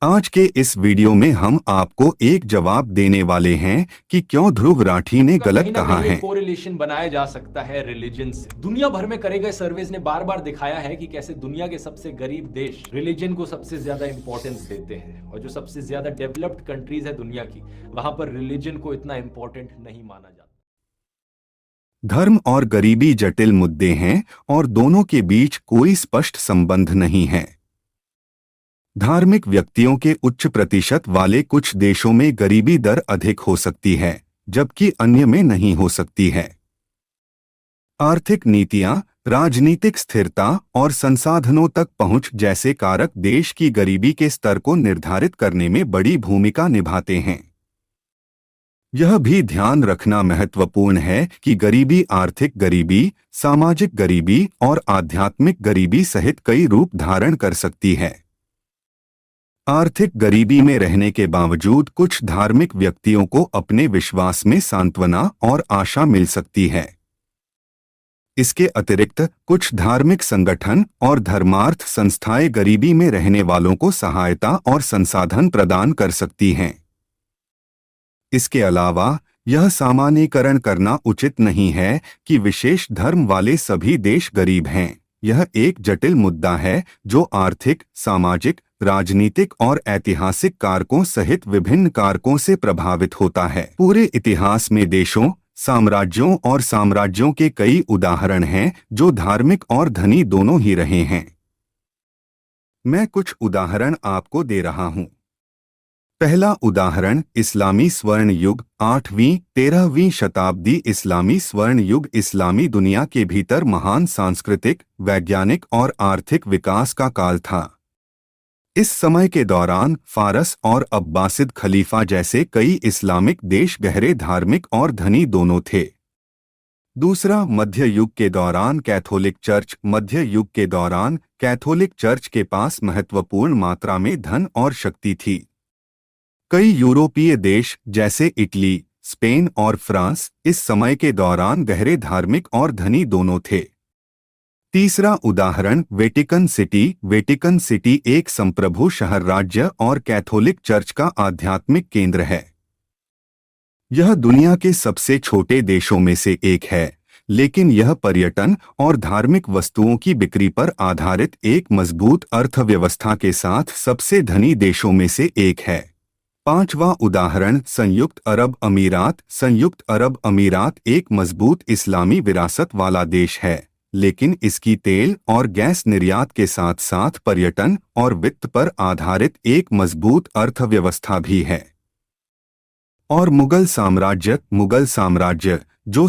आज के इस वीडियो में हम आपको एक जवाब देने वाले हैं कि क्यों ध्रुव राठी ने का गलत कहीं ना कहा कहीं है। एक कोरिलेशन बनाया जा सकता है रिलीजन से। दुनिया भर में करे गए सर्वेज ने बार बार दिखाया है कि कैसे दुनिया के सबसे गरीब देश रिलीजन को सबसे ज्यादा इंपॉर्टेंस देते हैं और जो सबसे ज्यादा डेवलप्ड कंट्रीज है दुनिया की, वहां पर रिलीजन को इतना इंपॉर्टेंट नहीं माना जाता। धर्म और गरीबी जटिल मुद्दे हैं और दोनों के बीच कोई स्पष्ट संबंध नहीं है। धार्मिक व्यक्तियों के उच्च प्रतिशत वाले कुछ देशों में गरीबी दर अधिक हो सकती है, जबकि अन्य में नहीं हो सकती है। आर्थिक नीतियां, राजनीतिक स्थिरता और संसाधनों तक पहुंच जैसे कारक देश की गरीबी के स्तर को निर्धारित करने में बड़ी भूमिका निभाते हैं। यह भी ध्यान रखना महत्वपूर्ण है कि गरीबी आर्थिक गरीबी, सामाजिक गरीबी और आध्यात्मिक गरीबी सहित कई रूप धारण कर सकती है। आर्थिक गरीबी में रहने के बावजूद कुछ धार्मिक व्यक्तियों को अपने विश्वास में सांत्वना और आशा मिल सकती है। इसके अतिरिक्त कुछ धार्मिक संगठन और धर्मार्थ संस्थाएं गरीबी में रहने वालों को सहायता और संसाधन प्रदान कर सकती हैं। इसके अलावा यह सामान्यीकरण करना उचित नहीं है कि विशेष धर्म वाले सभी देश गरीब हैं। यह एक जटिल मुद्दा है जो आर्थिक, सामाजिक, राजनीतिक और ऐतिहासिक कारकों सहित विभिन्न कारकों से प्रभावित होता है। पूरे इतिहास में देशों, साम्राज्यों और साम्राज्यों के कई उदाहरण हैं जो धार्मिक और धनी दोनों ही रहे हैं। मैं कुछ उदाहरण आपको दे रहा हूं। पहला उदाहरण इस्लामी स्वर्ण युग, 8वीं-13वीं शताब्दी। इस्लामी स्वर्ण युग इस्लामी दुनिया के भीतर महान सांस्कृतिक, वैज्ञानिक और आर्थिक विकास का काल था। इस समय के दौरान फारस और अब्बासिद खलीफा जैसे कई इस्लामिक देश गहरे धार्मिक और धनी दोनों थे। दूसरा मध्य युग के दौरान कैथोलिक चर्च। मध्य युग के दौरान कैथोलिक चर्च के पास महत्वपूर्ण मात्रा में धन और शक्ति थी। कई यूरोपीय देश जैसे इटली, स्पेन और फ्रांस इस समय के दौरान गहरे धार्मिक और धनी दोनों थे। तीसरा उदाहरण वेटिकन सिटी। वेटिकन सिटी एक संप्रभु शहर राज्य और कैथोलिक चर्च का आध्यात्मिक केंद्र है। यह दुनिया के सबसे छोटे देशों में से एक है, लेकिन यह पर्यटन और धार्मिक वस्तुओं की बिक्री पर आधारित एक मजबूत अर्थव्यवस्था के साथ सबसे धनी देशों में से एक है। पांचवा उदाहरण संयुक्त अरब अमीरात। संयुक्त अरब अमीरात एक मजबूत इस्लामी विरासत वाला देश है, लेकिन इसकी तेल और गैस निर्यात के साथ साथ पर्यटन और वित्त पर आधारित एक मजबूत अर्थव्यवस्था भी है। और मुगल साम्राज्य जो